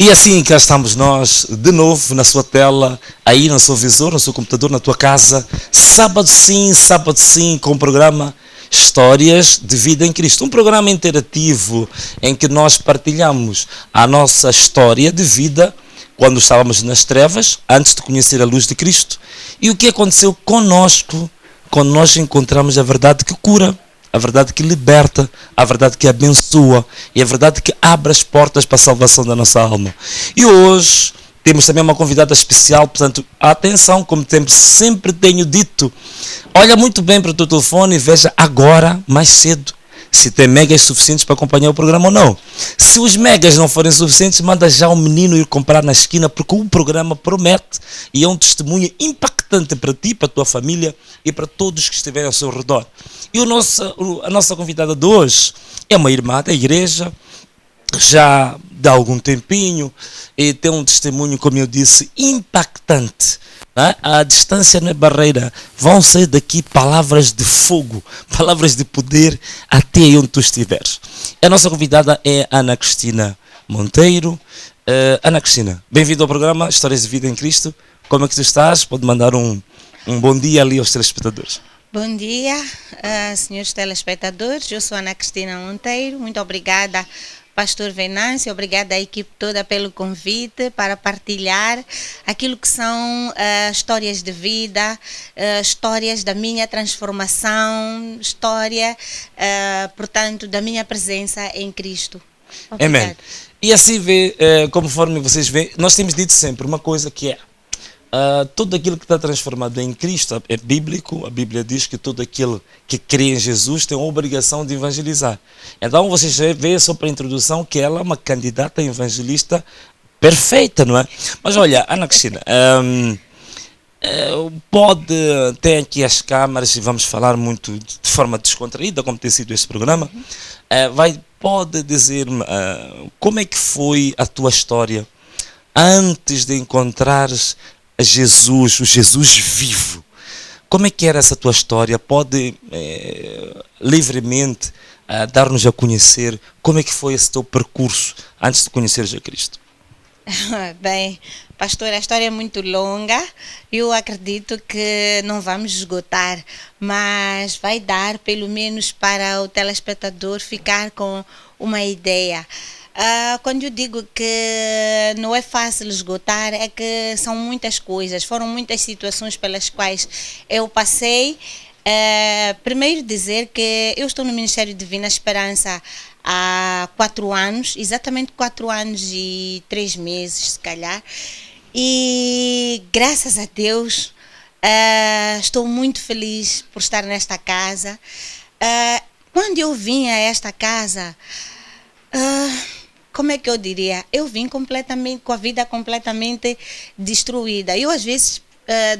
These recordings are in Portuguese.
E assim cá estamos nós, de novo, na sua tela, aí no seu visor, no seu computador, na tua casa, sábado sim, com o programa Histórias de Vida em Cristo. Um programa interativo em que nós partilhamos a nossa história de vida quando estávamos nas trevas, antes de conhecer a luz de Cristo, e o que aconteceu conosco quando nós encontramos a verdade que cura, a verdade que liberta, a verdade que abençoa e a verdade que abre as portas para a salvação da nossa alma. E hoje temos também uma convidada especial, portanto, atenção, como sempre tenho dito, olha muito bem para o teu telefone e veja agora, mais cedo, se tem megas suficientes para acompanhar o programa ou não. Se os megas não forem suficientes, manda já o menino ir comprar na esquina, porque o programa promete e é um testemunho impactante para ti, para a tua família e para todos que estiverem ao seu redor. E a nossa convidada de hoje é uma irmã da igreja, já dá algum tempinho, e tem um testemunho, como eu disse, impactante. A distância não é barreira, vão sair daqui palavras de fogo, palavras de poder até onde tu estiveres. A nossa convidada é Ana Cristina Monteiro. Ana Cristina, bem-vinda ao programa Histórias de Vida em Cristo. Como é que tu estás? Pode mandar um bom dia ali aos telespectadores. Bom dia, senhores telespectadores. Eu sou Ana Cristina Monteiro. Muito obrigada, Pastor Venâncio, obrigada à equipe toda pelo convite para partilhar aquilo que são histórias de vida, histórias da minha transformação, história, portanto, da minha presença em Cristo. Obrigada. Amém. E assim vê, conforme vocês veem, nós temos dito sempre uma coisa que é tudo aquilo que está transformado em Cristo é bíblico. A Bíblia diz que todo aquele que crê em Jesus tem a obrigação de evangelizar. Então vocês veem só para a introdução que ela é uma candidata evangelista perfeita, não é? Mas olha, Ana Cristina, tem aqui as câmaras e vamos falar muito de forma descontraída, como tem sido este programa. Pode dizer-me como é que foi a tua história antes de encontrares Jesus, o Jesus vivo. Como é que era essa tua história? Pode livremente dar-nos a conhecer como é que foi esse teu percurso antes de conheceres a Cristo? Bem, pastor, a história é muito longa. Eu acredito que não vamos esgotar, mas vai dar pelo menos para o telespectador ficar com uma ideia. Quando eu digo que não é fácil esgotar, é que são muitas coisas, foram muitas situações pelas quais eu passei. Primeiro dizer que eu estou no Ministério Divina Esperança há 4 anos, exatamente 4 anos e 3 meses, se calhar, e graças a Deus estou muito feliz por estar nesta casa. Quando eu vim a esta casa, como é que eu diria? Eu vim completamente com a vida completamente destruída. Eu às vezes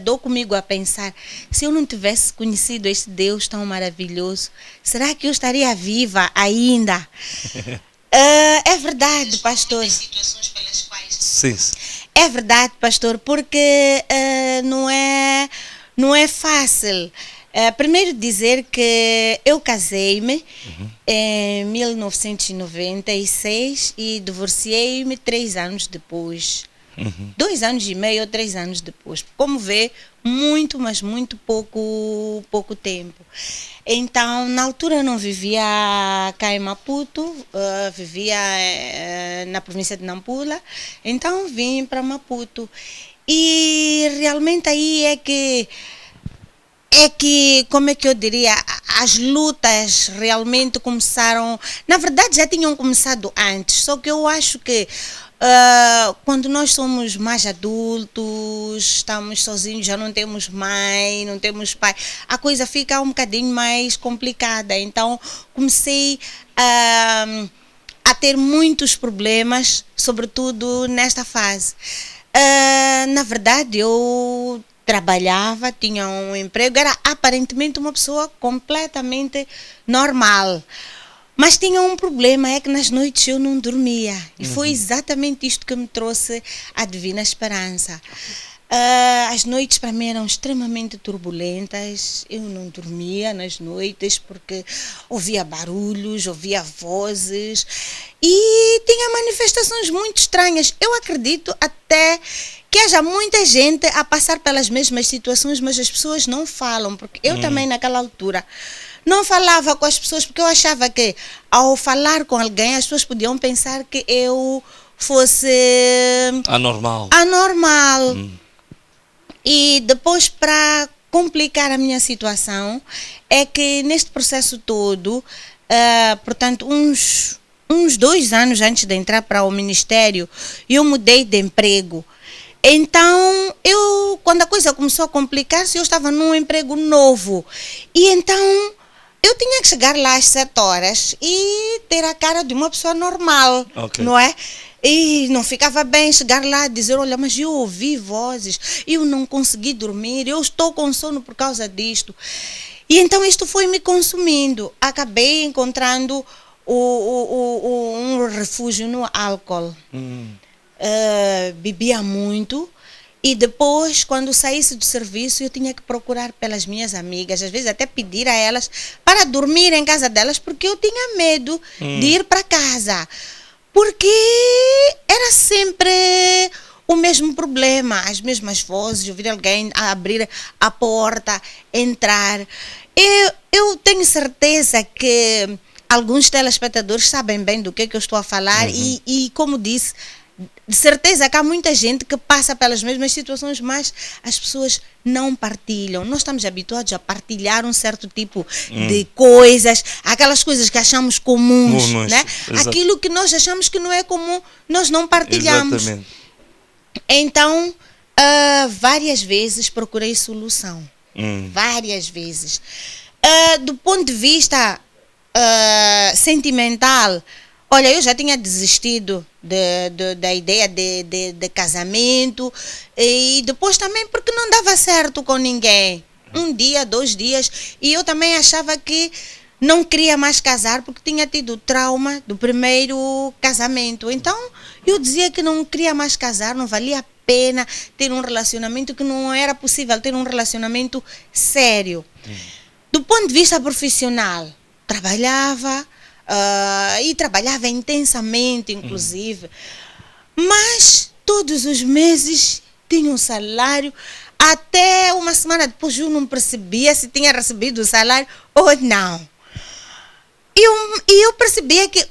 dou comigo a pensar, se eu não tivesse conhecido este Deus tão maravilhoso, será que eu estaria viva ainda? É verdade, pastor. Sim. É verdade, pastor, porque não é fácil. Primeiro dizer que eu casei-me em 1996 e divorciei-me 3 anos depois. 2 anos e meio ou 3 anos depois. Como vê, muito, mas muito pouco tempo. Então, na altura eu não vivia cá em Maputo, vivia na província de Nampula, então vim para Maputo. E realmente aí é que, como é que eu diria, as lutas realmente começaram, na verdade já tinham começado antes, só que eu acho que quando nós somos mais adultos, estamos sozinhos, já não temos mãe, não temos pai, a coisa fica um bocadinho mais complicada. Então comecei a ter muitos problemas, sobretudo nesta fase. Na verdade eu trabalhava, tinha um emprego, era aparentemente uma pessoa completamente normal. Mas tinha um problema, é que nas noites eu não dormia. E foi exatamente isto que me trouxe a Divina Esperança. As noites para mim eram extremamente turbulentas. Eu não dormia nas noites porque ouvia barulhos, ouvia vozes e tinha manifestações muito estranhas. Eu acredito até que haja muita gente a passar pelas mesmas situações, mas as pessoas não falam, porque eu também naquela altura não falava com as pessoas porque eu achava que ao falar com alguém as pessoas podiam pensar que eu fosse Anormal. anormal. E depois, para complicar a minha situação, é que neste processo todo, portanto, uns 2 anos antes de entrar para o ministério, eu mudei de emprego. Então, quando a coisa começou a complicar-se, eu estava num emprego novo. E então, eu tinha que chegar lá às 7 horas e ter a cara de uma pessoa normal, não é? E não ficava bem chegar lá e dizer, olha, mas eu ouvi vozes, eu não consegui dormir, eu estou com sono por causa disto. E então isto foi me consumindo. Acabei encontrando um refúgio no álcool. Bebia muito. E depois, quando saísse do serviço, eu tinha que procurar pelas minhas amigas, às vezes até pedir a elas para dormir em casa delas, porque eu tinha medo de ir para casa. Porque era sempre o mesmo problema, as mesmas vozes, ouvir alguém abrir a porta, entrar. Eu tenho certeza que alguns telespectadores sabem bem do que eu estou a falar e como disse, de certeza que há muita gente que passa pelas mesmas situações, mas as pessoas não partilham. Nós estamos habituados a partilhar um certo tipo de coisas, aquelas coisas que achamos comuns, né? Aquilo que nós achamos que não é comum, nós não partilhamos. Exatamente. Então, várias vezes procurei solução. Várias vezes. Do ponto de vista sentimental, olha, eu já tinha desistido da ideia de casamento e depois também porque não dava certo com ninguém. 1 dia, 2 dias, e eu também achava que não queria mais casar porque tinha tido trauma do primeiro casamento. Então, eu dizia que não queria mais casar, não valia a pena ter um relacionamento, que não era possível ter um relacionamento sério. Do ponto de vista profissional, trabalhava, e trabalhava intensamente, inclusive, mas todos os meses tinha um salário. Até uma semana depois eu não percebia se tinha recebido o salário ou não. E eu percebia que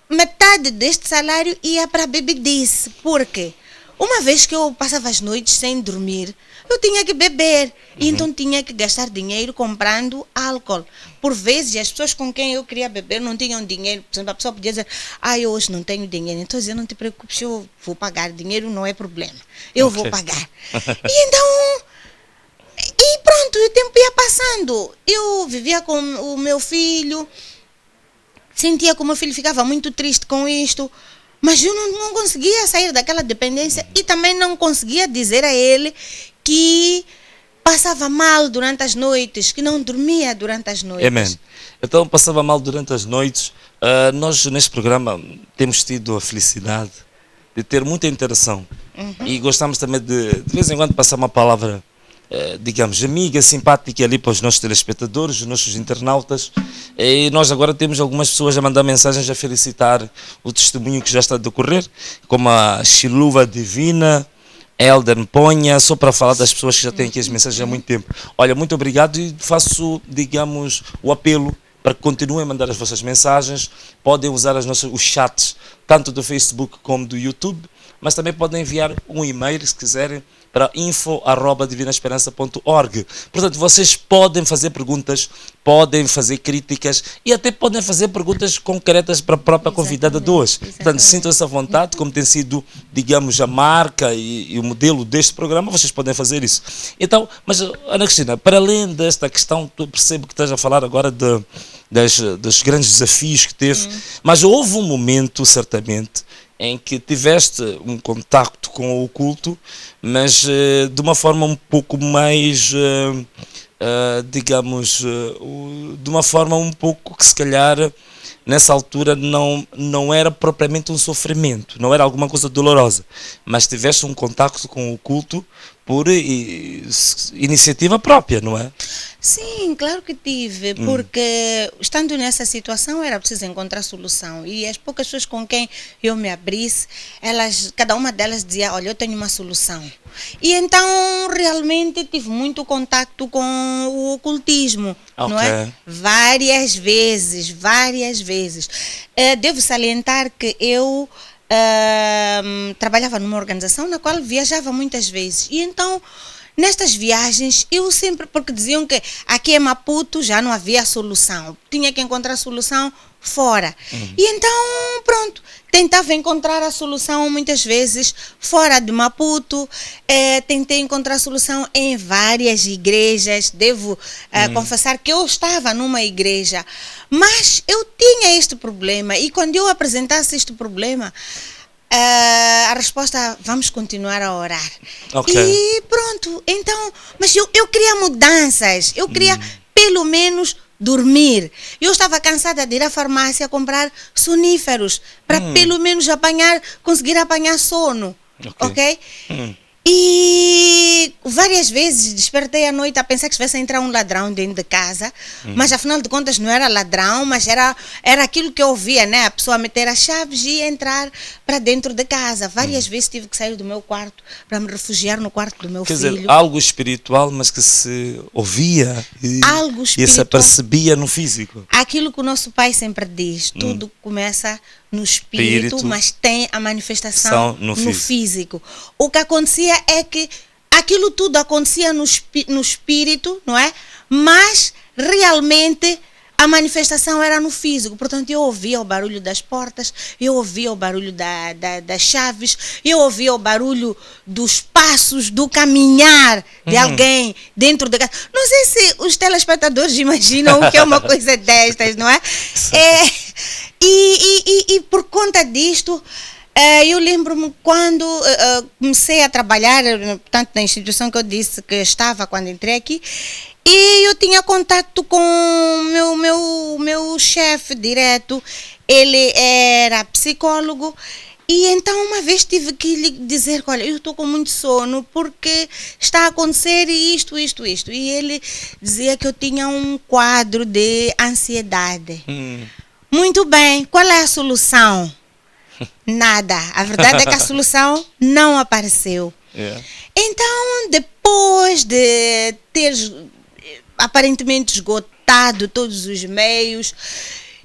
metade deste salário ia para a bebedice. Por quê? Uma vez que eu passava as noites sem dormir, eu tinha que beber. E então tinha que gastar dinheiro comprando álcool. Por vezes, as pessoas com quem eu queria beber não tinham dinheiro. Por exemplo, a pessoa podia dizer, eu hoje não tenho dinheiro. Então eu dizia, não te preocupes, eu vou pagar. Dinheiro não é problema. Eu vou pagar. E então, e pronto, o tempo ia passando. Eu vivia com o meu filho, sentia que o meu filho ficava muito triste com isto. Mas eu não conseguia sair daquela dependência e também não conseguia dizer a ele que passava mal durante as noites, que não dormia durante as noites. Amém. Então, passava mal durante as noites. Nós, neste programa, temos tido a felicidade de ter muita interação. E gostamos também de vez em quando, passar uma palavra, digamos, amiga, simpática ali para os nossos telespectadores, os nossos internautas. E nós agora temos algumas pessoas a mandar mensagens a felicitar o testemunho que já está a decorrer, como a Chiluva Divina, Elden Ponha, só para falar das pessoas que já têm aqui as mensagens há muito tempo. Olha, muito obrigado e faço, digamos, o apelo para que continuem a mandar as vossas mensagens. Podem usar os chats, tanto do Facebook como do YouTube, mas também podem enviar um e-mail, se quiserem, para info@divinaesperança.org. Portanto, vocês podem fazer perguntas, podem fazer críticas e até podem fazer perguntas concretas para a própria convidada de hoje. Portanto, sintam-se à vontade, como tem sido, digamos, a marca e o modelo deste programa, vocês podem fazer isso. Então, mas, Ana Cristina, para além desta questão, tu percebo que estás a falar agora dos grandes desafios que teve, mas houve um momento, certamente, em que tiveste um contacto com o oculto, mas de uma forma um pouco mais, digamos, de uma forma um pouco que se calhar nessa altura não era propriamente um sofrimento, não era alguma coisa dolorosa, mas tiveste um contacto com o oculto por iniciativa própria, não é? Sim, claro que tive, porque estando nessa situação era preciso encontrar solução. E as poucas pessoas com quem eu me abrisse, cada uma delas dizia, olha, eu tenho uma solução. E então realmente tive muito contato com o ocultismo, não é? Várias vezes. Devo salientar que eu trabalhava numa organização na qual viajava muitas vezes. E então, nestas viagens, eu sempre, porque diziam que aqui em Maputo já não havia solução, tinha que encontrar solução fora. E então, pronto, tentava encontrar a solução muitas vezes fora de Maputo, tentei encontrar solução em várias igrejas, devo confessar que eu estava numa igreja, mas eu tinha este problema, e quando eu apresentasse este problema, a resposta, vamos continuar a orar. E pronto, então, mas eu queria mudanças, eu queria pelo menos dormir. Eu estava cansada de ir à farmácia comprar soníferos para pelo menos conseguir apanhar sono, ok? E várias vezes despertei à noite a pensar que estivesse a entrar um ladrão dentro de casa, mas afinal de contas não era ladrão, mas era aquilo que eu ouvia, né? A pessoa meter as chaves e entrar para dentro de casa. Várias vezes tive que sair do meu quarto para me refugiar no quarto do meu filho. Quer dizer, algo espiritual, mas que se ouvia e se apercebia no físico. Aquilo que o nosso pai sempre diz, tudo começa no espírito, mas tem a manifestação no físico. O que acontecia é que aquilo tudo acontecia no espírito, não é? Mas realmente a manifestação era no físico. Portanto, eu ouvia o barulho das portas, eu ouvia o barulho das chaves, eu ouvia o barulho dos passos, do caminhar de alguém dentro da casa. Não sei se os telespectadores imaginam o que é uma coisa destas, não é? E por conta disto, eu lembro-me quando comecei a trabalhar, portanto, na instituição que eu disse que estava quando entrei aqui, e eu tinha contato com o meu chefe direto, ele era psicólogo, e então uma vez tive que lhe dizer, olha, eu estou com muito sono porque está a acontecer isto. E ele dizia que eu tinha um quadro de ansiedade. Muito bem, qual é a solução? Nada. A verdade é que a solução não apareceu. Então, depois de ter aparentemente esgotado todos os meios,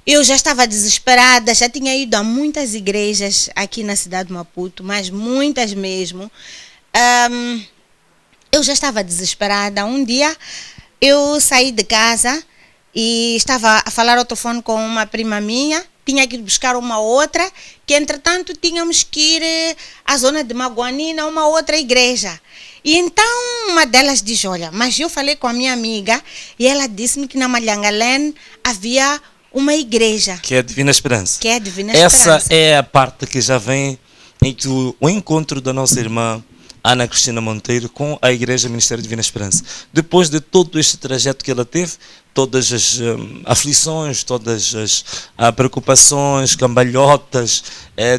eu já estava desesperada, já tinha ido a muitas igrejas aqui na cidade de Maputo, mas muitas mesmo. Eu já estava desesperada. Um dia eu saí de casa e estava a falar ao telefone com uma prima minha, tinha que ir buscar uma outra, que entretanto tínhamos que ir à zona de Maguanina, uma outra igreja. E então uma delas diz, olha, mas eu falei com a minha amiga e ela disse-me que na Malhangalene havia uma igreja. Que é a Divina Esperança. Que é a Divina Esperança. Essa é a parte que já vem entre o encontro da nossa irmã Ana Cristina Monteiro com a Igreja Ministério Divina Esperança. Depois de todo este trajeto que ela teve, todas as aflições, todas as preocupações, cambalhotas,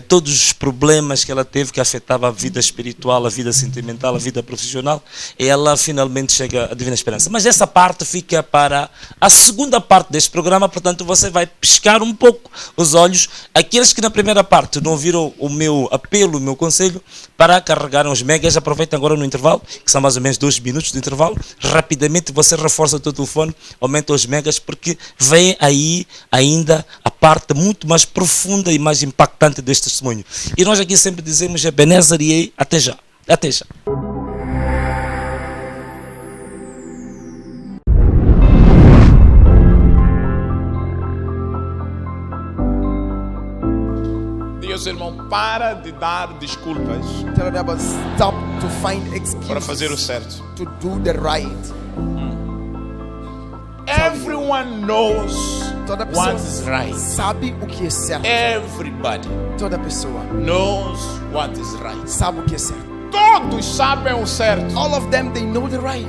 todos os problemas que ela teve que afetavam a vida espiritual, a vida sentimental, a vida profissional, ela finalmente chega à Divina Esperança. Mas essa parte fica para a segunda parte deste programa, portanto você vai piscar um pouco os olhos. Aqueles que na primeira parte não ouviram o meu apelo, o meu conselho, para carregarem os megas, aproveitem agora no intervalo, que são mais ou menos 2 minutos de intervalo, rapidamente você reforça o teu telefone, aumenta os megas, porque vem aí ainda a parte muito mais profunda e mais impactante deste testemunho. E nós aqui sempre dizemos Ebenezer e até já. Até já. Diga ao seu irmão, para de dar desculpas Tell them about stop to find excuses para fazer o certo. to do the right. Everyone knows Toda what pessoa is right. sabe o que é certo. Everybody Toda pessoa knows what is right. sabe o que é certo. Todos sabem o certo, All of them, they know the right.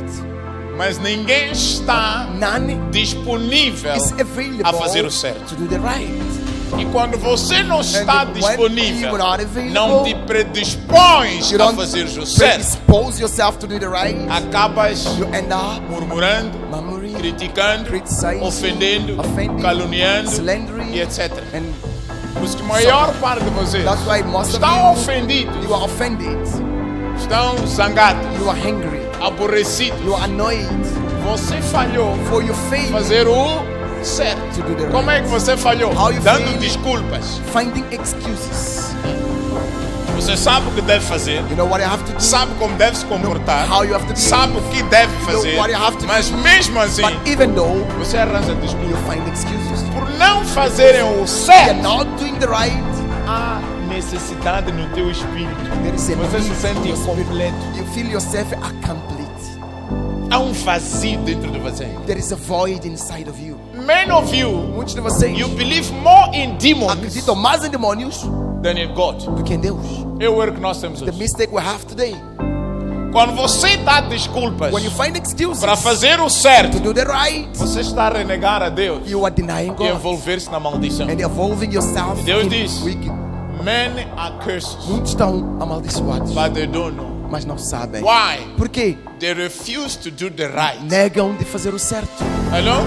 mas ninguém está None disponível is available a fazer o certo. to do the right. E quando você não está when disponível, you are not available, não te predispões you a don't fazer o certo, predispose yourself to do the right, acabas you end up murmurando, murmuring, criticando, criticizing, ofendendo, offending, caluniando slandering, e etc. and Por isso que a maior parte de vocês that's why most of estão you, ofendidos, you are offended, estão zangados, you are angry, aborrecidos. you are annoyed, Você falhou for you fail fazer o certo. to do the Como é right, que você falhou? How you Dando fail? desculpas. finding excuses. Você sabe o que deve fazer, You know what you have to do, sabe como deve se comportar, how you have to be, sabe o que deve fazer, what you have to mas do. mesmo assim, but even though você arranja you desculpas. find excuses, Por não fazerem o you're certo, not doing the right, há necessidade no teu espírito. there is a Você se need sente in your spirit. incompleto. You feel yourself incomplete. Há um vazio dentro de você. There is a void inside of you. Many of you, Muitos de vocês you believe more in demons acreditam mais em demônios than in God. do que em Deus. É o erro que nós temos The hoje. mistake we have today. Quando você dá desculpas When you find excuses para fazer o to certo, do the right, você está a renegar a Deus you are denying e God envolver-se na maldição. and involving yourself Deus in diz, wicked. many are cursed, Muitos estão amaldiçoados, but they don't know. mas não sabem. Why? Por quê? They refuse to do the right. Negam de fazer o certo. Hello?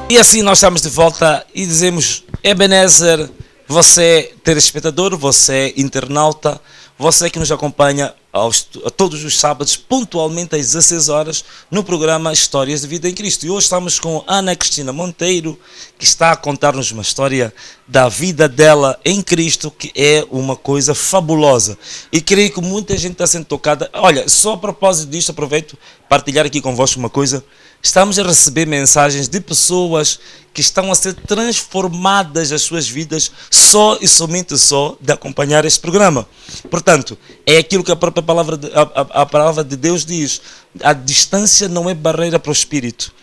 E assim nós estamos de volta e dizemos: Ebenezer, você telespectador, você internauta, você que nos acompanha a todos os sábados, pontualmente às 16 horas, no programa Histórias de Vida em Cristo. E hoje estamos com Ana Cristina Monteiro, que está a contar-nos uma história da vida dela em Cristo, que é uma coisa fabulosa. E creio que muita gente está sendo tocada. Olha, só a propósito disto, aproveito para partilhar aqui convosco uma coisa. Estamos a receber mensagens de pessoas que estão a ser transformadas as suas vidas só e somente só de acompanhar este programa. Portanto, é aquilo que a própria palavra de Deus diz: a distância não é barreira para o espírito.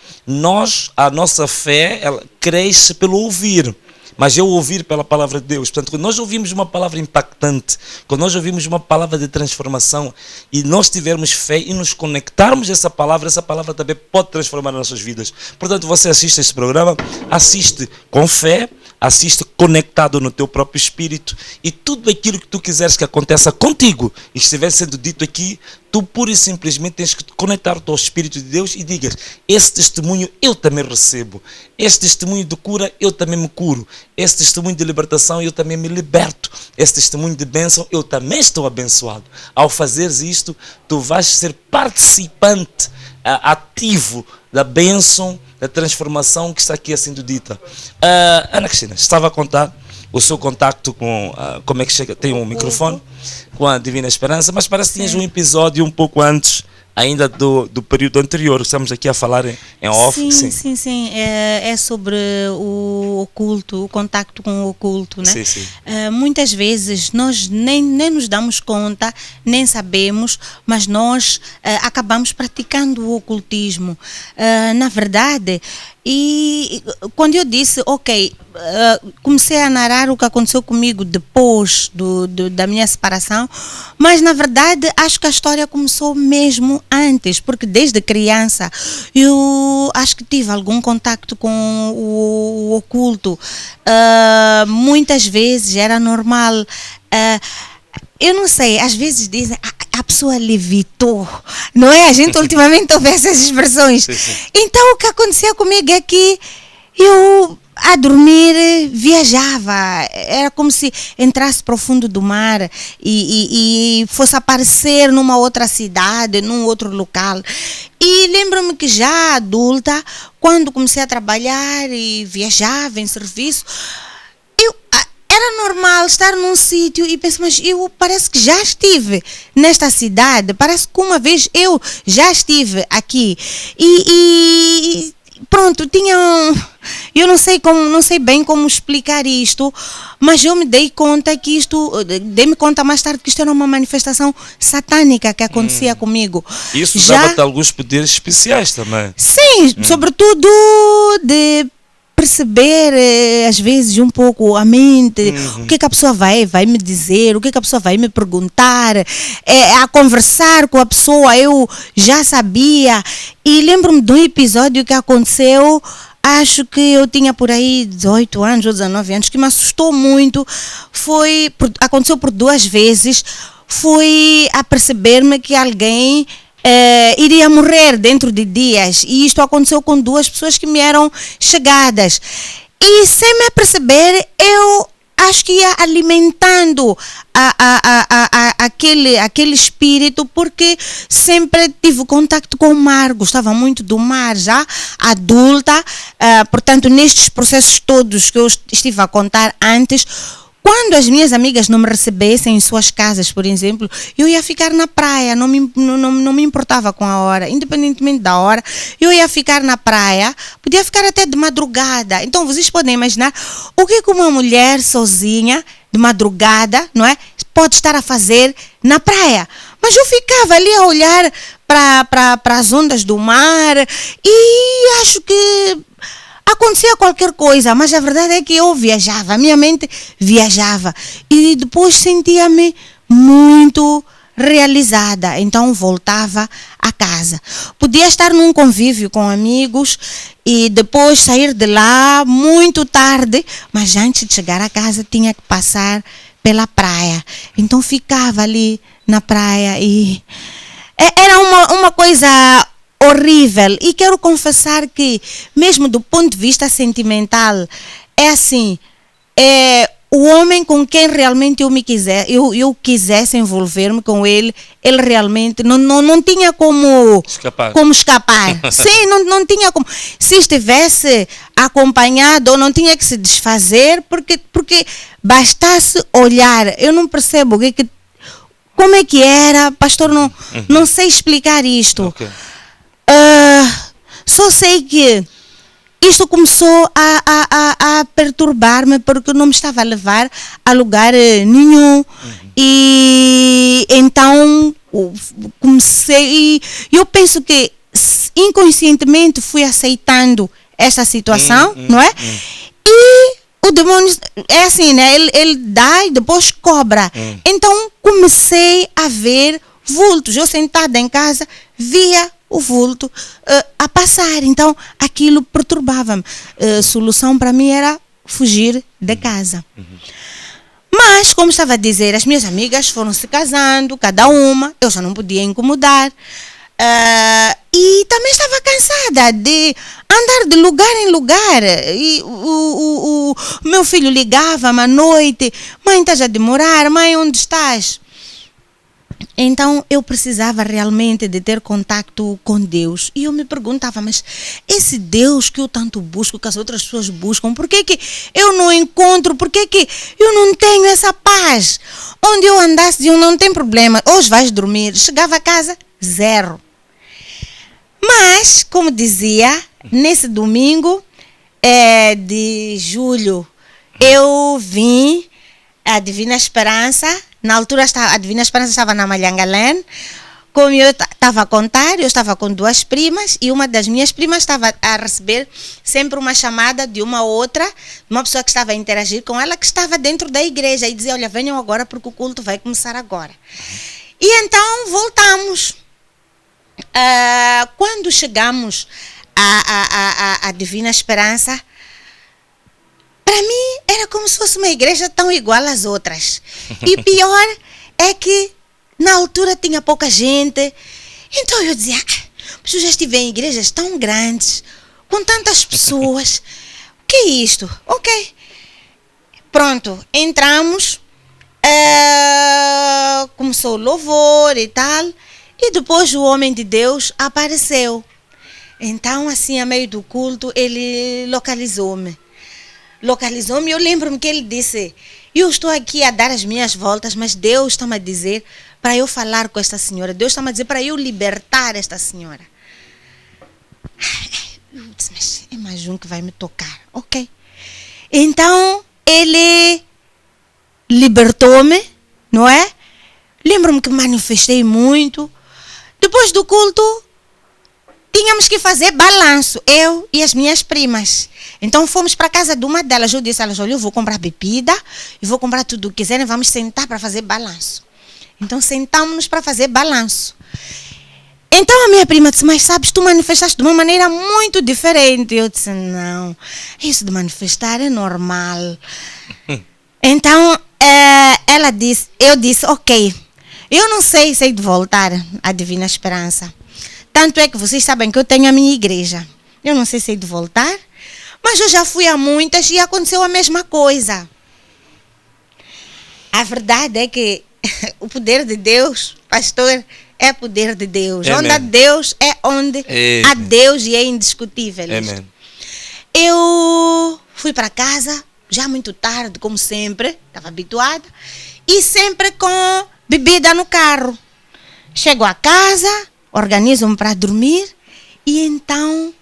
A nossa fé, ela cresce pelo ouvir. Mas eu ouvir pela palavra de Deus. Portanto, quando nós ouvimos uma palavra impactante, quando nós ouvimos uma palavra de transformação e nós tivermos fé e nos conectarmos a essa palavra também pode transformar as nossas vidas. Portanto, você assiste a este programa, assiste com fé, assiste conectado no teu próprio espírito, e tudo aquilo que tu quiseres que aconteça contigo e estiver sendo dito aqui, tu pura e simplesmente tens que te conectar ao teu Espírito de Deus e digas: esse testemunho eu também recebo, esse testemunho de cura eu também me curo, esse testemunho de libertação eu também me liberto, esse testemunho de bênção eu também estou abençoado. Ao fazeres isto, tu vais ser participante ativo da bênção, da transformação que está aqui sendo dita. Ana Cristina, estava a contar o seu contacto com, como é que chega, tem um microfone, com a Divina Esperança, mas parece que tinhas um episódio um pouco antes, ainda do período anterior. Estamos aqui a falar em off. Sim. É sobre o oculto, o contacto com o oculto, né? Sim. Muitas vezes nós nem nos damos conta, nem sabemos, mas nós acabamos praticando o ocultismo. Na verdade, e quando eu disse, comecei a narrar o que aconteceu comigo depois da minha separação, mas na verdade acho que a história começou mesmo antes, porque desde criança eu acho que tive algum contacto com o oculto. Muitas vezes era normal. Eu não sei, às vezes dizem a pessoa levitou, não é? A gente ultimamente ouve essas expressões. Sim. Então o que acontecia comigo é que eu, a dormir, viajava. Era como se entrasse para o fundo do mar e fosse aparecer numa outra cidade, num outro local. E lembro-me que já adulta, quando comecei a trabalhar e viajava em serviço, era normal estar num sítio e penso, mas eu parece que já estive nesta cidade, parece que uma vez eu já estive aqui. E pronto, eu não sei bem como explicar isto, mas eu me dei conta que dei-me conta mais tarde que isto era uma manifestação satânica que acontecia comigo. Isso dava-te alguns poderes especiais também. Sim, sobretudo de perceber às vezes um pouco a mente, o que é que a pessoa vai me dizer, o que é que a pessoa vai me perguntar, a conversar com a pessoa eu já sabia. E lembro-me de um episódio que aconteceu, acho que eu tinha por aí 18 anos ou 19 anos, que me assustou muito. Aconteceu por 2 vezes, fui a perceber-me que alguém iria morrer dentro de dias, e isto aconteceu com 2 pessoas que me eram chegadas, e sem me aperceber eu acho que ia alimentando aquele espírito, porque sempre tive contacto com o mar, gostava muito do mar, já adulta, portanto nestes processos todos que eu estive a contar antes. Quando as minhas amigas não me recebessem em suas casas, por exemplo, eu ia ficar na praia, não me importava com a hora, independentemente da hora, eu ia ficar na praia, podia ficar até de madrugada. Então vocês podem imaginar o que uma mulher sozinha, de madrugada, não é, pode estar a fazer na praia. Mas eu ficava ali a olhar para as ondas do mar e acho que acontecia qualquer coisa, mas a verdade é que eu viajava, minha mente viajava, e depois sentia-me muito realizada, então voltava a casa. Podia estar num convívio com amigos e depois sair de lá muito tarde, mas antes de chegar a casa tinha que passar pela praia, então ficava ali na praia e era uma coisa horrível. E quero confessar que, mesmo do ponto de vista sentimental, é assim, o homem com quem realmente eu quisesse envolver-me com ele realmente não tinha como escapar. Sim, não tinha como. Se estivesse acompanhado, não tinha que se desfazer, porque bastasse olhar. Eu não percebo como é que era, pastor, não sei explicar isto. Okay. Só sei que isto começou a perturbar-me, porque não me estava a levar a lugar nenhum. E então comecei, e eu penso que inconscientemente fui aceitando essa situação, não é? E o demônio é assim, né? Ele dá e depois cobra. Então comecei a ver vultos. Eu sentada em casa via o vulto a passar, então aquilo perturbava-me. Solução para mim era fugir de casa. Mas, como estava a dizer, as minhas amigas foram se casando, cada uma, eu já não podia incomodar. E também estava cansada de andar de lugar em lugar. E o meu filho ligava-me à noite: mãe, estás a demorar? Mãe, onde estás? Então eu precisava realmente de ter contato com Deus. E eu me perguntava, mas esse Deus que eu tanto busco, que as outras pessoas buscam, por que eu não encontro? Por que eu não tenho essa paz? Onde eu andasse, eu não tem problema. Hoje vais dormir. Chegava a casa, zero. Mas, como dizia, nesse domingo de julho, eu vim a Divina Esperança. Na altura, a Divina Esperança estava na Malhangalém. Como eu estava a contar, eu estava com 2 primas e uma das minhas primas estava a receber sempre uma chamada de uma outra, uma pessoa que estava a interagir com ela, que estava dentro da igreja e dizia: olha, venham agora porque o culto vai começar agora. E então voltamos. Quando chegamos à Divina Esperança, para mim era como se fosse uma igreja tão igual às outras. E pior é que na altura tinha pouca gente. Então eu dizia: mas eu já estive em igrejas tão grandes, com tantas pessoas. O que é isto? Ok. Pronto, entramos. Começou o louvor e tal. E depois o homem de Deus apareceu. Então, assim, a meio do culto, ele localizou-me. Eu lembro-me que ele disse: eu estou aqui a dar as minhas voltas, mas Deus está-me a dizer para eu falar com esta senhora. Deus está-me a dizer para eu libertar esta senhora. Eu disse: mas é mais um que vai me tocar. Ok. Então, ele libertou-me, não é? Lembro-me que manifestei muito. Depois do culto, tínhamos que fazer balanço, eu e as minhas primas. Então fomos para a casa de uma delas. Eu disse a elas: olha, eu vou comprar bebida, eu vou comprar tudo o que quiserem, vamos sentar para fazer balanço. Então sentamos-nos para fazer balanço. Então a minha prima disse: mas sabes, tu manifestaste de uma maneira muito diferente. Eu disse: não, isso de manifestar é normal. Então eu disse: ok, eu não sei de voltar à Divina Esperança. Tanto é que vocês sabem que eu tenho a minha igreja. Eu não sei de voltar, mas eu já fui a muitas e aconteceu a mesma coisa. A verdade é que o poder de Deus, pastor, é poder de Deus. Amen. Onde há Deus é onde há Deus e é indiscutível. Amen. Eu fui para casa, já muito tarde, como sempre, estava habituada, e sempre com bebida no carro. Chego a casa, organizo-me para dormir e então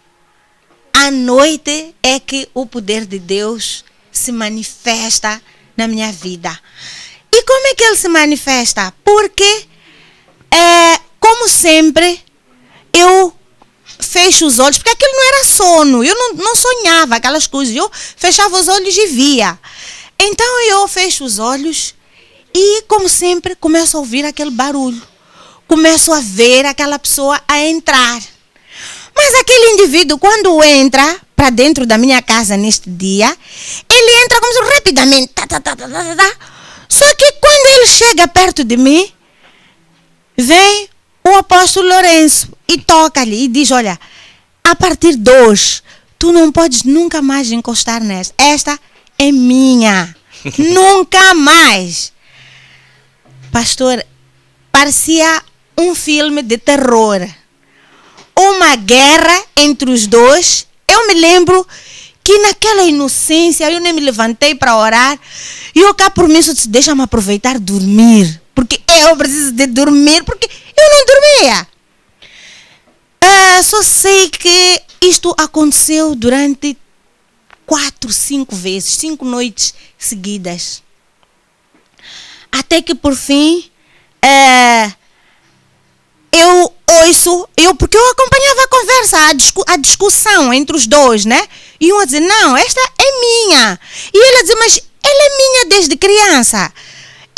à noite é que o poder de Deus se manifesta na minha vida. E como é que ele se manifesta? Porque, como sempre, eu fecho os olhos, porque aquilo não era sono, eu não sonhava aquelas coisas, eu fechava os olhos e via. Então eu fecho os olhos e, como sempre, começo a ouvir aquele barulho. Começo a ver aquela pessoa a entrar. Mas aquele indivíduo, quando entra para dentro da minha casa neste dia, ele entra como se rapidamente. Só que quando ele chega perto de mim, vem o apóstolo Lourenço e toca-lhe e diz: olha, a partir de hoje, tu não podes nunca mais encostar nesta. Esta é minha. Nunca mais. Pastor, parecia um filme de terror. Uma guerra entre os dois. Eu me lembro que naquela inocência eu nem me levantei para orar. E eu cá por mim só disse: deixa-me aproveitar dormir. Porque eu preciso de dormir, porque eu não dormia. Só sei que isto aconteceu durante 4, 5 vezes, 5 noites seguidas. Até que por fim, eu ouço, porque eu acompanhava a conversa, a discussão entre os dois, né? E um a dizer: não, esta é minha. E ele a dizer: mas ela é minha desde criança.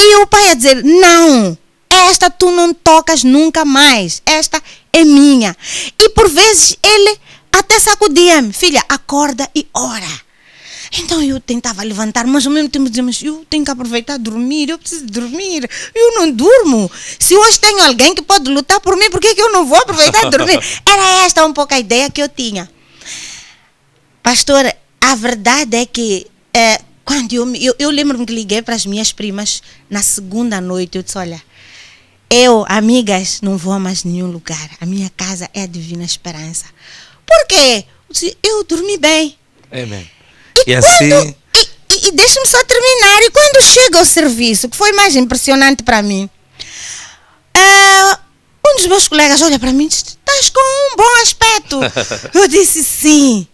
E o pai a dizer: não, esta tu não tocas nunca mais, esta é minha. E por vezes ele até sacudia-me: filha, acorda e ora. Então eu tentava levantar, mas ao mesmo tempo dizia, mas eu tenho que aproveitar dormir, eu preciso dormir, eu não durmo. Se hoje tenho alguém que pode lutar por mim, por que eu não vou aproveitar dormir? Era esta um pouco a ideia que eu tinha. Pastor, a verdade é que quando eu lembro-me que liguei para as minhas primas na segunda noite, eu disse, olha, amigas, não vou a mais nenhum lugar, a minha casa é a Divina Esperança. Por quê? Eu dormi bem. Amém. E assim... E deixa-me só terminar. E quando chega ao serviço, que foi mais impressionante para mim, um dos meus colegas olha para mim e diz, estás com um bom aspecto. Eu disse sim.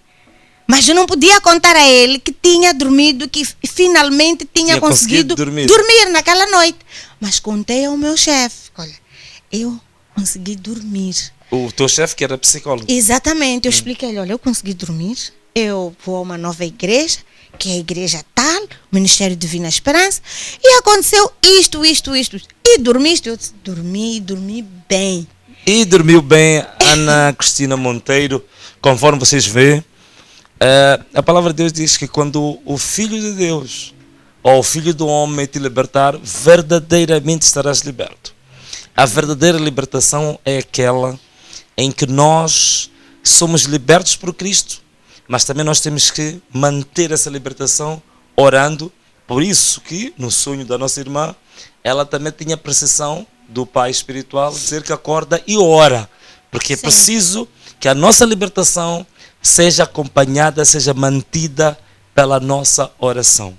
Mas eu não podia contar a ele que tinha dormido, que finalmente tinha conseguido dormir naquela noite. Mas contei ao meu chefe, olha, eu consegui dormir. O teu chefe que era psicólogo. Exatamente, eu expliquei-lhe, olha, eu consegui dormir, eu vou a uma nova igreja, que é a igreja tal, o Ministério Divina Esperança, e aconteceu isto. E dormiste? Eu disse, dormi bem. E dormiu bem, Ana Cristina Monteiro, conforme vocês veem. A palavra de Deus diz que quando o Filho de Deus ou o Filho do Homem te libertar, verdadeiramente estarás liberto. A verdadeira libertação é aquela em que nós somos libertos por Cristo, mas também nós temos que manter essa libertação orando. Por isso que no sonho da nossa irmã, ela também tinha a precisão do Pai espiritual dizer que acorda e ora, porque é preciso que a nossa libertação seja acompanhada, seja mantida pela nossa oração,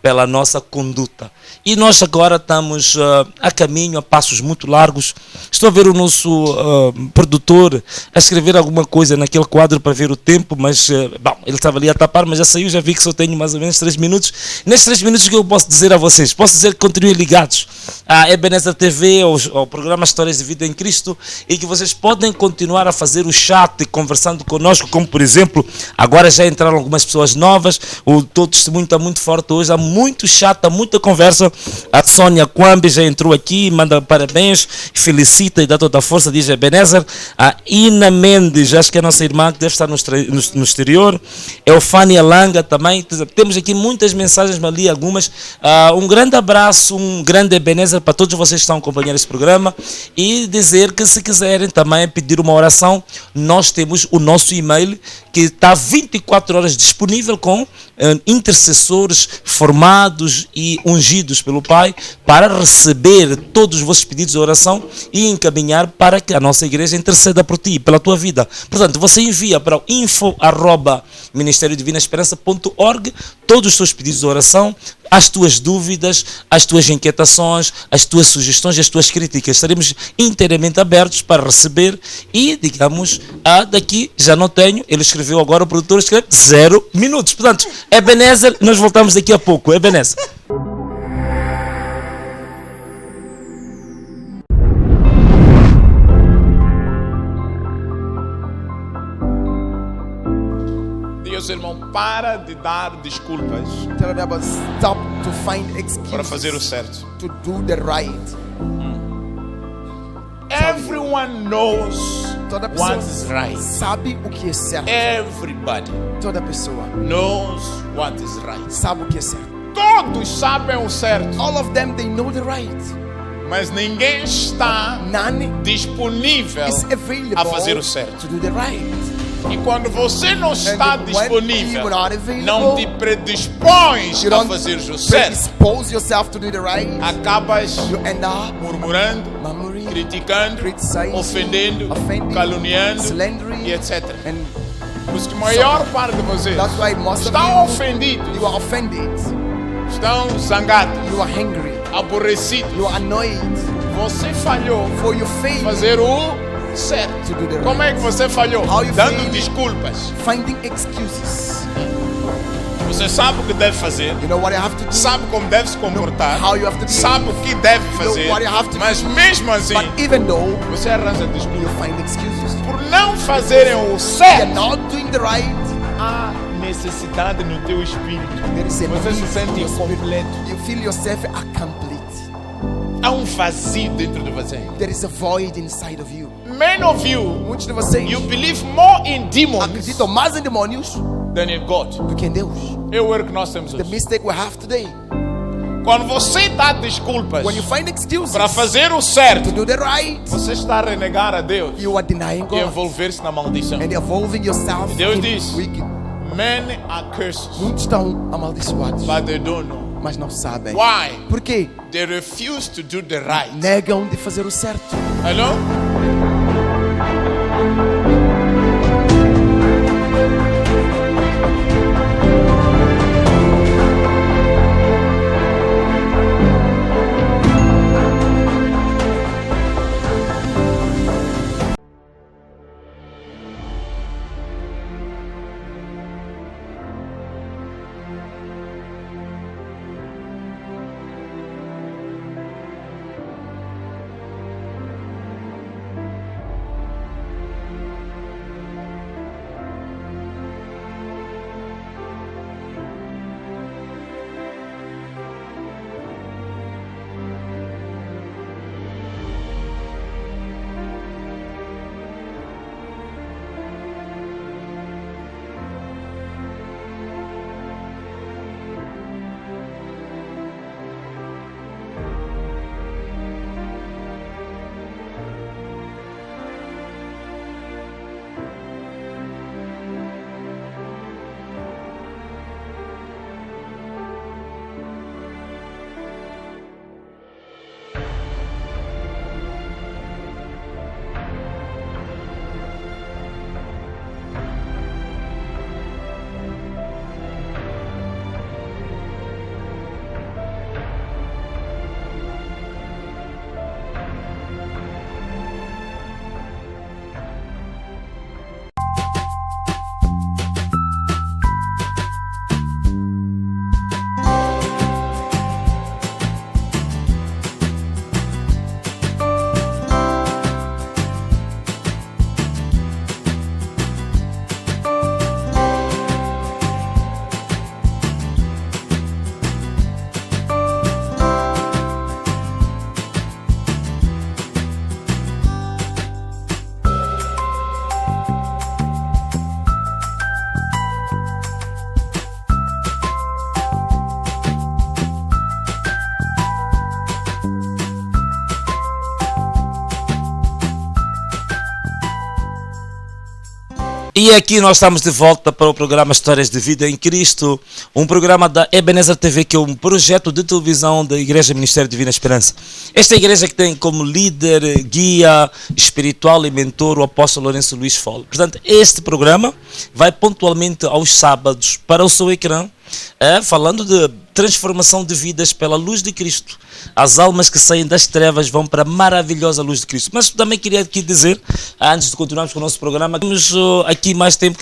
pela nossa conduta. E nós agora estamos a caminho, a passos muito largos. Estou a ver o nosso produtor a escrever alguma coisa naquele quadro para ver o tempo, mas bom, ele estava ali a tapar, mas já saiu, já vi que só tenho mais ou menos 3 minutos. Nestes 3 minutos, o que eu posso dizer a vocês? Posso dizer que continuem ligados à Ebenezer TV, ao programa Histórias de Vida em Cristo, e que vocês podem continuar a fazer o chat conversando conosco, como por exemplo, agora já entraram algumas pessoas novas, o teu testemunho está muito forte hoje, há muito chat, há muita conversa. A Sônia Kwambi já entrou aqui, manda parabéns, felicita e dá toda a força, diz Ebenezer. A Ina Mendes, acho que é a nossa irmã que deve estar no exterior. Eufânia Langa também. Temos aqui muitas mensagens, mas li algumas. Um grande abraço, um grande Ebenezer para todos vocês que estão a acompanhar esse programa, e dizer que se quiserem também pedir uma oração, nós temos o nosso e-mail que está 24 horas disponível com intercessores formados e ungidos pelo Pai para receber todos os vossos pedidos de oração e encaminhar para que a nossa igreja interceda por ti, pela tua vida. Portanto, você envia para o info@ministeriodivinaesperança.org todos os seus pedidos de oração, as tuas dúvidas, as tuas inquietações, as tuas sugestões e as tuas críticas. Estaremos inteiramente abertos para receber e, digamos, daqui já não tenho, ele escreveu agora, o produtor escreve 0 minutos. Portanto, Ebenezer, nós voltamos daqui a pouco. Ebenezer. Deus, irmão, para de dar desculpas Tell the devil, stop to find para fazer o excuses certo. to do the right. Everyone knows Toda pessoa what is right. sabe o que é certo. Everybody Toda pessoa knows what is right. sabe o que é certo. Todos sabem o certo, All of them, they know the right. mas ninguém está None disponível is available a fazer o certo. to do the right. E quando você não está when disponível, you are not available, não te predispões You a don't fazer o certo, predispose yourself to do the right. acabas You end up murmurando, murmuring, criticando, criticizing, ofendendo, offending, caluniando slandering, e etc. and Por isso que a maior parte de vocês that's why most of estão you ofendidos, are offended, estão zangados, you are angry, aborrecidos. you are annoyed, Você falhou for you fail fazer o certo. to do the right. Como é que você falhou? How you Dando fail? desculpas. Finding excuses. Você sabe o que deve fazer, You know what you have to do, sabe como deve se comportar, how you have to be, sabe o que deve fazer, what you have to mas do. mesmo assim, but even though você arranja you desculpas. find excuses, Por não fazerem o you're certo, not doing the right. há necessidade no teu espírito. There is a Você se need sente in your spirit. incompleto. You feel yourself incomplete. Há um vazio dentro de você. There is a void inside of you. Many of you, Muitos de vocês you believe more in demons acreditam mais em demônios than in God. do que em Deus. É o erro que nós temos The hoje. mistake we have today. Quando você dá desculpas When you find excuses para fazer o to certo, do the right, você está a renegar a Deus you are denying e God envolver-se na maldição. and involving yourself Deus in diz, wicked. many are curses, Muitos estão amaldiçoados, but they don't know. mas não sabem. Why? Por quê? They refuse to do the right. Negam de fazer o certo. Hello? E aqui nós estamos de volta para o programa Histórias de Vida em Cristo, um programa da Ebenezer TV, que é um projeto de televisão da Igreja Ministério Divina Esperança. Esta igreja que tem como líder, guia espiritual e mentor o apóstolo Lourenço Luís Fole. Portanto, este programa vai pontualmente aos sábados para o seu ecrã, falando de transformação de vidas pela luz de Cristo. As almas que saem das trevas vão para a maravilhosa luz de Cristo. Mas também queria aqui dizer, antes de continuarmos com o nosso programa, temos aqui mais tempo,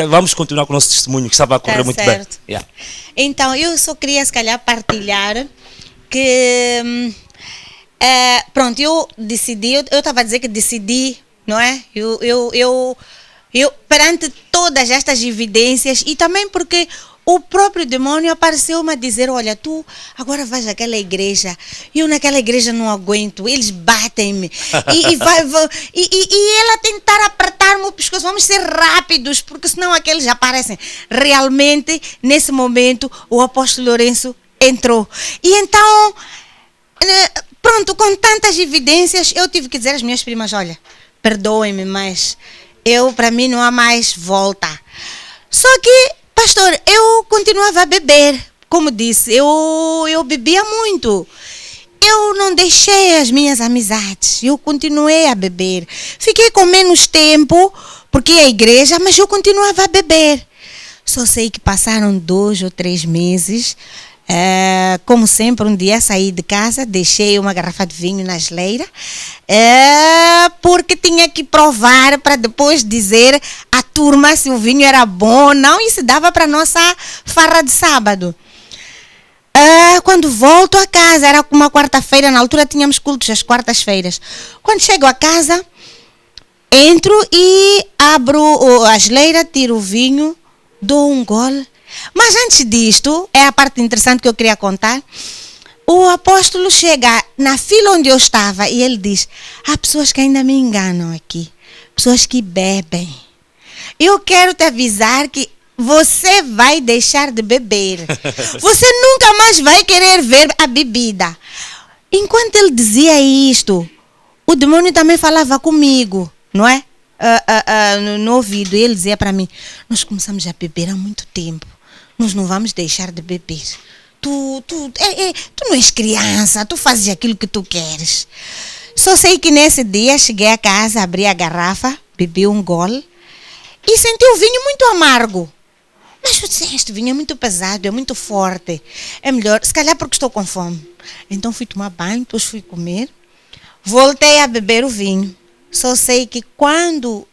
vamos continuar com o nosso testemunho, que estava a correr muito bem. Yeah. Então, eu só queria, se calhar, partilhar que, pronto, eu decidi, eu estava a dizer que decidi, não é? Eu perante todas estas evidências, e também porque o próprio demônio apareceu-me a dizer, olha, tu agora vais àquela igreja, eu naquela igreja não aguento, eles batem-me, e ela tentar apertar-me o pescoço, vamos ser rápidos, porque senão aqueles aparecem. Realmente, nesse momento, o apóstolo Lourenço entrou. E então, pronto, com tantas evidências, eu tive que dizer às minhas primas, olha, perdoem-me, mas para mim não há mais volta. Só que, pastor, eu continuava a beber, como disse, eu bebia muito. Eu não deixei as minhas amizades, eu continuei a beber. Fiquei com menos tempo, porque é a igreja, mas eu continuava a beber. Só sei que passaram 2 ou 3 meses. Como sempre, um dia saí de casa, deixei uma garrafa de vinho na geleira, porque tinha que provar para depois dizer à turma se o vinho era bom ou não, e se dava para a nossa farra de sábado. Quando volto a casa, era uma quarta-feira, na altura tínhamos cultos às quartas-feiras. Quando chego a casa, entro e abro a geleira, tiro o vinho, dou um gole. Mas antes disto, é a parte interessante que eu queria contar. O apóstolo chega na fila onde eu estava e ele diz, há pessoas que ainda me enganam aqui, pessoas que bebem. Eu quero te avisar que você vai deixar de beber. Você nunca mais vai querer ver a bebida. Enquanto ele dizia isto, o demônio também falava comigo, não é? No ouvido. E ele dizia para mim: nós começamos a beber há muito tempo. Nós não vamos deixar de beber. Tu não és criança, tu fazes aquilo que tu queres. Só sei que nesse dia cheguei a casa, abri a garrafa, bebi um gole e senti o vinho muito amargo. Mas eu disse: este vinho é muito pesado, é muito forte. É melhor, se calhar porque estou com fome. Então fui tomar banho, depois fui comer. Voltei a beber o vinho. Só sei que quando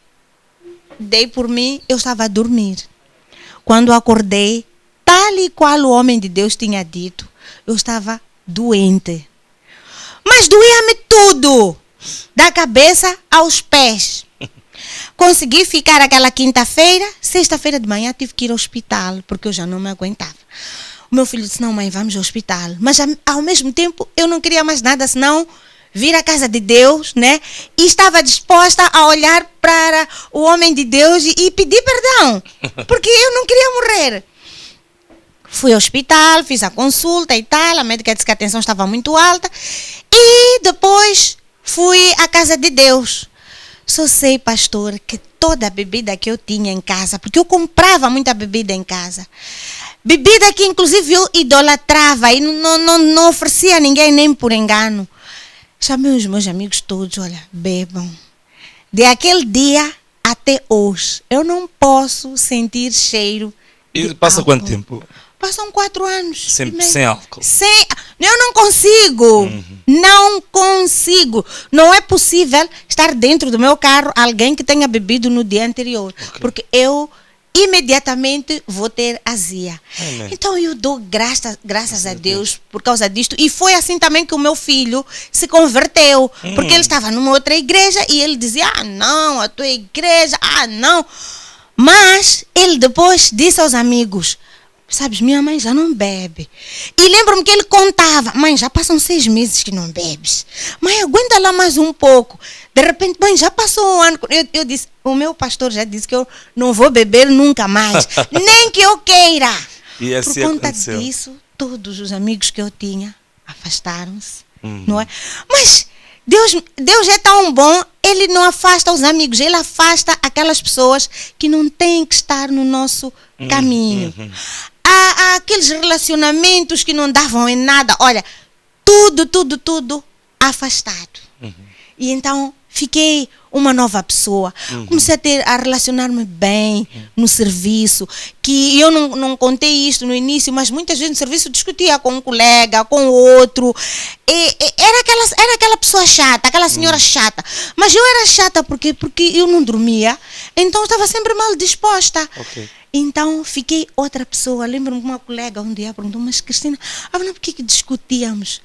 dei por mim, eu estava a dormir. Quando acordei, tal e qual o homem de Deus tinha dito, eu estava doente. Mas doía-me tudo, da cabeça aos pés. Consegui ficar aquela quinta-feira. Sexta-feira de manhã tive que ir ao hospital, porque eu já não me aguentava. O meu filho disse: não, mãe, vamos ao hospital. Mas ao mesmo tempo eu não queria mais nada senão vir à casa de Deus, né? E estava disposta a olhar para o homem de Deus e pedir perdão, porque eu não queria morrer. Fui ao hospital, fiz a consulta e tal. A médica disse que a tensão estava muito alta. E depois fui à casa de Deus. Só sei, pastor, que toda a bebida que eu tinha em casa, porque eu comprava muita bebida em casa, bebida que inclusive eu idolatrava e não oferecia a ninguém nem por engano. Chamei os meus amigos todos: olha, bebam. De aquele dia até hoje, eu não posso sentir cheiro. E passa álcool. quanto tempo? Passam 4 anos. Sempre sem álcool. Eu não consigo. Não consigo. Não é possível estar dentro do meu carro alguém que tenha bebido no dia anterior. Okay. Porque eu imediatamente vou ter azia. Amém. Então eu dou graças a Deus por causa disto. E foi assim também que o meu filho se converteu. Porque ele estava numa outra igreja e ele dizia: ah, não, a tua igreja, ah, não. Mas ele depois disse aos amigos: sabes, minha mãe já não bebe. E lembro-me que ele contava: mãe, já passam 6 meses que não bebes. Mãe, aguenta lá mais um pouco. De repente, mãe, já passou um ano. Eu disse: o meu pastor já disse que eu não vou beber nunca mais. Nem que eu queira. E assim por conta aconteceu. disso, todos os amigos que eu tinha afastaram-se. Não é? Mas Deus é tão bom, Ele não afasta os amigos, Ele afasta aquelas pessoas que não têm que estar no nosso caminho. Há aqueles relacionamentos que não davam em nada. Olha, tudo afastado. E então fiquei uma nova pessoa. Comecei a relacionar-me bem no serviço, que eu não contei isto no início, mas muitas vezes no serviço discutia com um colega, com outro. Era aquela pessoa chata, aquela senhora chata. Mas eu era chata porque eu não dormia, então estava sempre mal disposta. Okay. Então fiquei outra pessoa. Lembro-me que uma colega um dia perguntou: mas Cristina, por que discutíamos?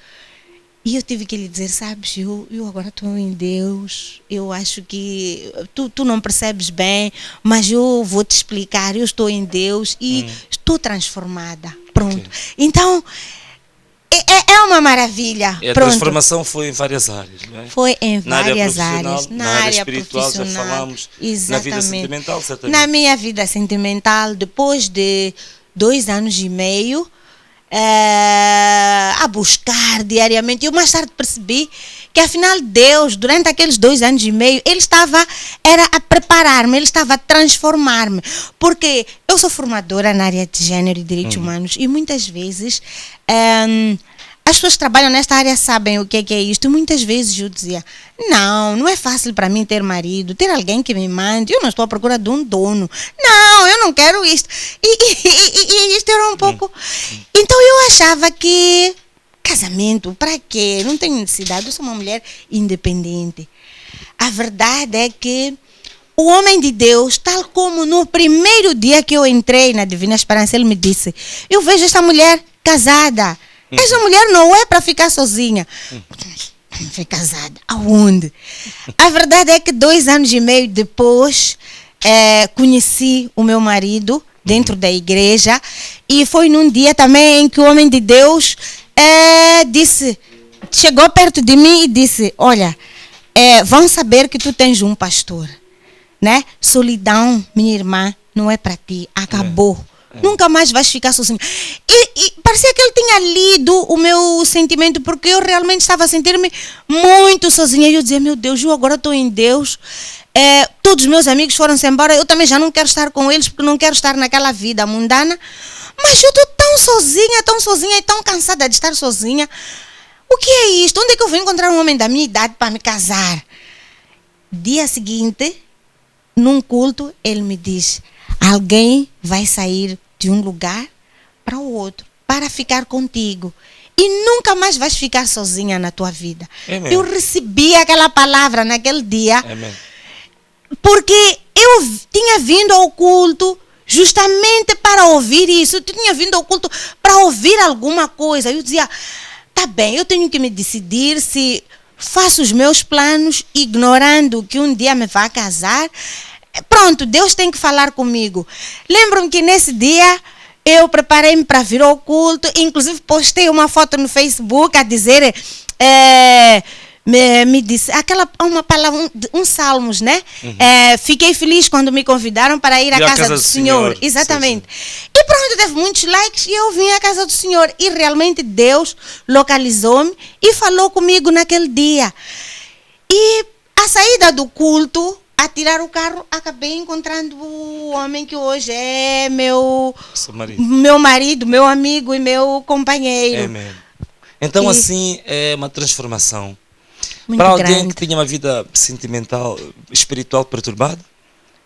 E eu tive que lhe dizer: sabes, eu agora estou em Deus, eu acho que tu não percebes bem, mas eu vou te explicar, eu estou em Deus e estou transformada. Pronto. Okay. Então, é uma maravilha. E a transformação foi em várias áreas, não é? Foi em várias áreas. Na área espiritual já falamos. Exatamente. Na vida sentimental, certamente. Na minha vida sentimental, depois de 2 anos e meio, a buscar diariamente, eu mais tarde percebi que afinal Deus, durante aqueles 2 anos e meio, Ele era a preparar-me, Ele estava a transformar-me, porque eu sou formadora na área de género e direitos humanos e muitas vezes as pessoas que trabalham nesta área sabem o que é isto. Muitas vezes eu dizia: não é fácil para mim ter marido, ter alguém que me mande, eu não estou à procura de um dono, não, eu não quero isto. E isto era um pouco. Então eu achava que casamento, para quê? Não tenho necessidade, eu sou uma mulher independente. A verdade é que o homem de Deus, tal como no primeiro dia que eu entrei na Divina Esperança, ele me disse: eu vejo esta mulher casada. Essa mulher não é para ficar sozinha. Não foi casada. Aonde? A verdade é que 2 anos e meio depois, conheci o meu marido dentro da igreja. E foi num dia também em que o homem de Deus chegou perto de mim e disse: olha, vão saber que tu tens um pastor, né? Solidão, minha irmã, não é para ti, acabou. Nunca mais vais ficar sozinho. E parecia que ele tinha lido o meu sentimento, porque eu realmente estava a sentir-me muito sozinha. E eu dizia, meu Deus, eu agora estou em Deus. Todos os meus amigos foram-se embora. Eu também já não quero estar com eles, porque não quero estar naquela vida mundana. Mas eu estou tão sozinha e tão cansada de estar sozinha. O que é isto? Onde é que eu vou encontrar um homem da minha idade para me casar? Dia seguinte, num culto, ele me diz, alguém vai sair de um lugar para o outro para ficar contigo e nunca mais vais ficar sozinha na tua vida. Amém. Eu recebi aquela palavra naquele dia. Amém. Porque eu tinha vindo ao culto justamente para ouvir isso. Eu tinha vindo ao culto para ouvir alguma coisa. Eu dizia, tá bem, eu tenho que me decidir se faço os meus planos ignorando que um dia me vai casar. Pronto, Deus tem que falar comigo. Lembro-me que nesse dia eu preparei-me para vir ao culto, inclusive postei uma foto no Facebook a dizer, me disse, uma palavra, salmos, né? Fiquei feliz quando me convidaram para ir à casa do Senhor. Exatamente. Sim. E pronto, teve muitos likes e eu vim à casa do Senhor. E realmente Deus localizou-me e falou comigo naquele dia. E a saída do culto, a tirar o carro, acabei encontrando o homem que hoje é meu marido, meu amigo e meu companheiro. Amém. Então, assim, é uma transformação. Muito para alguém grande. que tinha uma vida sentimental, espiritual perturbada,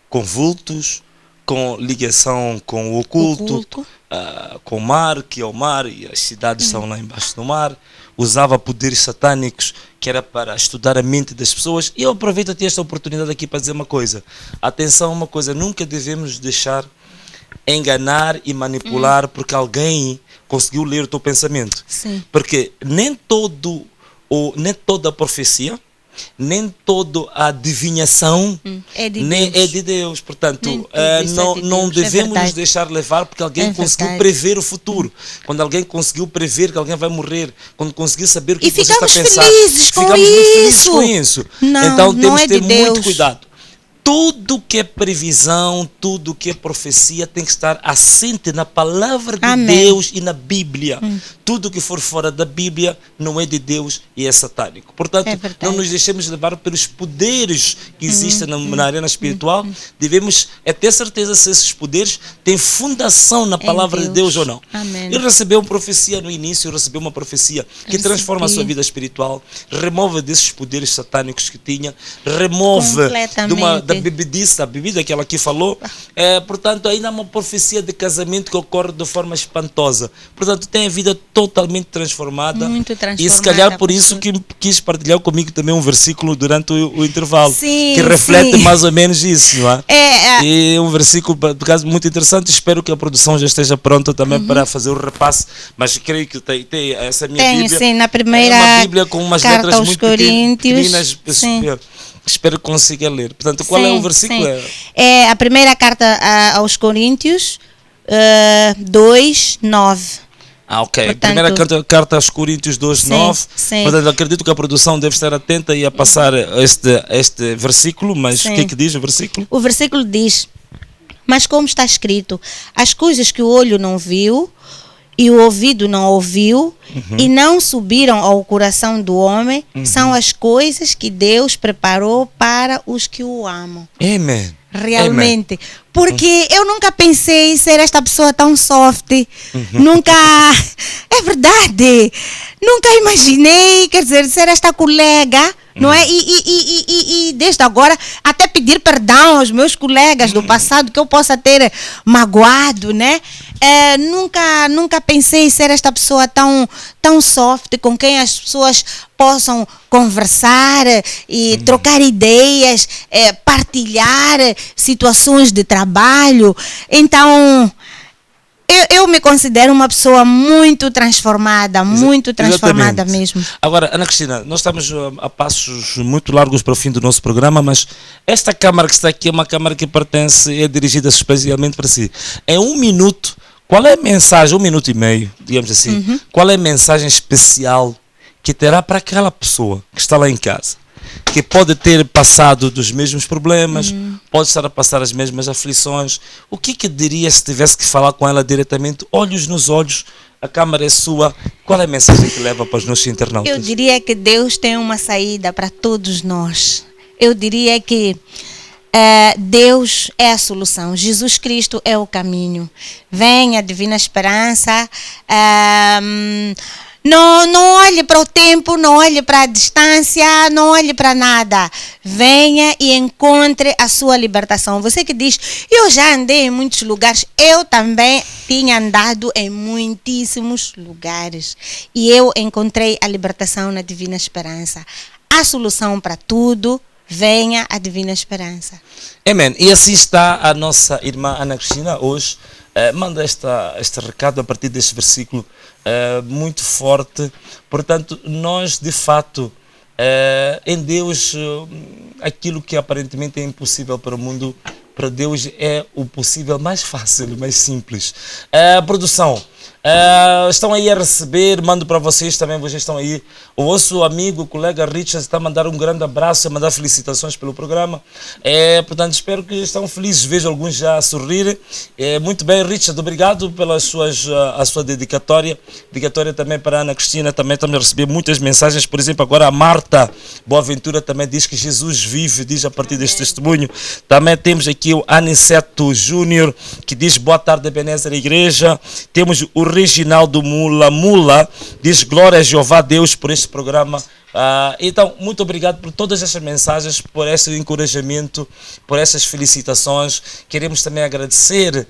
com vultos, com ligação com o oculto. Com o mar, que é o mar, e as cidades são lá embaixo do mar, usava poderes satânicos, que era para estudar a mente das pessoas. E eu aproveito até esta oportunidade aqui para dizer uma coisa. Atenção, uma coisa, nunca devemos deixar enganar e manipular porque alguém conseguiu ler o teu pensamento. Sim. Porque nem toda a profecia, nem toda a adivinhação é de Deus. Portanto, não devemos nos deixar levar porque alguém conseguiu prever o futuro. Quando alguém conseguiu prever que alguém vai morrer, quando conseguiu saber o que você está a pensar, ficamos muito felizes com isso. Então temos que ter muito cuidado. Tudo que é previsão, tudo que é profecia tem que estar assente na palavra de Deus e na Bíblia. Tudo que for fora da Bíblia não é de Deus e é satânico. Portanto, não nos deixemos levar pelos poderes que existem na arena espiritual. Devemos ter certeza se esses poderes têm fundação na palavra de Deus ou não. Ele recebeu uma profecia no início, recebeu uma profecia que transforma a sua vida espiritual, remove desses poderes satânicos que tinha, remove da bebedice, a bebida que ela aqui falou. Portanto, ainda há uma profecia de casamento que ocorre de forma espantosa. Portanto, tem a vida totalmente transformada. Muito transformada. E se calhar por isso que quis partilhar comigo também um versículo durante o intervalo, que reflete mais ou menos isso, não é? E um versículo, por acaso, muito interessante. Espero que a produção já esteja pronta também para fazer o repasse, mas creio que tem essa minha Bíblia. Sim, na primeira uma Bíblia com umas letras muito pequenas. Sim. Espero que consiga ler. Portanto, qual é o versículo? É a primeira carta aos Coríntios 2:9. Ok. Portanto, primeira carta aos Coríntios 2:9. Portanto, acredito que a produção deve estar atenta e a passar este versículo, mas o que é que diz o versículo? O versículo diz, mas como está escrito, as coisas que o olho não viu e o ouvido não ouviu e não subiram ao coração do homem, são as coisas que Deus preparou para os que o amam. Amém. Realmente. Porque eu nunca pensei ser esta pessoa tão soft. Nunca. É verdade. Nunca imaginei, quer dizer, ser esta colega. Não é? E desde agora, até pedir perdão aos meus colegas do passado que eu possa ter magoado, né? Nunca pensei ser esta pessoa tão soft, com quem as pessoas possam conversar e trocar ideias, partilhar situações de trabalho. Então, eu me considero uma pessoa muito transformada, mesmo. Agora, Ana Cristina, nós estamos a passos muito largos para o fim do nosso programa, mas esta câmara que está aqui é uma câmara que é dirigida especialmente para si. Em 1 minuto, qual é a mensagem, 1 minuto e meio, digamos assim, qual é a mensagem especial que terá para aquela pessoa que está lá em casa, que pode ter passado dos mesmos problemas, pode estar a passar as mesmas aflições. O que diria se tivesse que falar com ela diretamente, olhos nos olhos? A câmara é sua. Qual é a mensagem que leva para os nossos internautas? Eu diria que Deus tem uma saída para todos nós. Eu diria que Deus é a solução. Jesus Cristo é o caminho. Vem a divina esperança. Não olhe para o tempo, não olhe para a distância, não olhe para nada. Venha e encontre a sua libertação. Você que diz, eu já andei em muitos lugares, eu também tinha andado em muitíssimos lugares. E eu encontrei a libertação na divina esperança. A solução para tudo, venha a divina esperança. Amém. E assim está a nossa irmã Ana Cristina hoje. Manda este recado a partir deste versículo muito forte. Portanto, nós de fato, em Deus, aquilo que aparentemente é impossível para o mundo, para Deus é o possível mais fácil, mais simples. Produção, estão aí a receber, mando para vocês também, vocês estão aí. O vosso amigo, o colega Richard está a mandar um grande abraço, a mandar felicitações pelo programa. Portanto, espero que estão felizes, vejo alguns já a sorrir. Muito bem, Richard, obrigado pela a sua dedicatória. Dedicatória também para a Ana Cristina, também estamos a receber muitas mensagens. Por exemplo, agora a Marta Boaventura também diz que Jesus vive, diz a partir deste testemunho. Também temos aqui o Aniceto Júnior, que diz boa tarde, Ebenezer Igreja. Temos o Reginaldo Mula, diz glória a Jeová Deus por este programa. Então, muito obrigado por todas essas mensagens, por esse encorajamento, por essas felicitações. Queremos também agradecer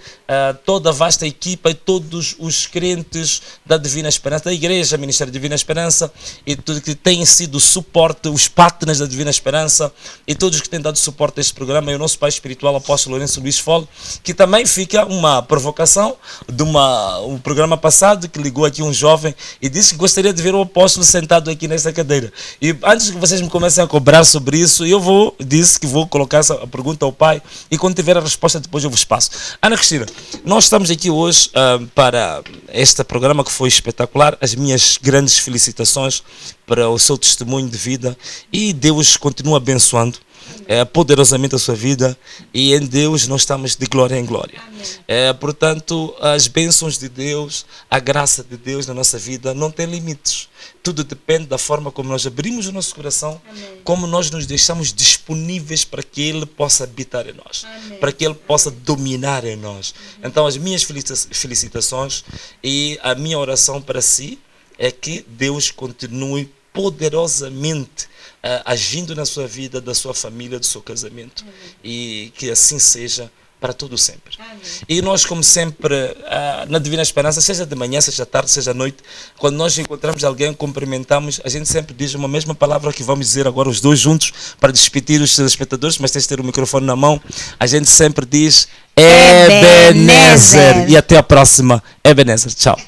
toda a vasta equipa e todos os crentes da Divina Esperança, da Igreja Ministério Divina Esperança, e tudo que tem sido suporte, os partners da Divina Esperança e todos que têm dado suporte a este programa, e o nosso pai espiritual, o apóstolo Lourenço Luís Fogo, que também fica uma provocação de um programa passado, que ligou aqui um jovem e disse que gostaria de ver o apóstolo sentado aqui nessa cadeira. E antes que vocês me comecem a cobrar sobre isso, disse que vou colocar essa pergunta ao pai, e quando tiver a resposta depois eu vos passo. Ana Cristina, nós estamos aqui hoje para este programa que foi espetacular. As minhas grandes felicitações para o seu testemunho de vida, e Deus continua abençoando poderosamente a sua vida, e em Deus nós estamos de glória em glória. Portanto, as bênçãos de Deus, a graça de Deus na nossa vida não tem limites. Tudo depende da forma como nós abrimos o nosso coração, como nós nos deixamos disponíveis para que Ele possa habitar em nós, para que Ele possa dominar em nós. Então, as minhas felicitações e a minha oração para si é que Deus continue poderosamente agindo na sua vida, da sua família, do seu casamento, e que assim seja para todo sempre. E nós, como sempre, na Divina Esperança, seja de manhã, seja tarde, seja à noite, quando nós encontramos alguém, cumprimentamos, a gente sempre diz uma mesma palavra que vamos dizer agora os dois juntos para despedir os telespectadores, mas tens de ter o microfone na mão. A gente sempre diz Ebenezer. E até a próxima. Ebenezer. Tchau.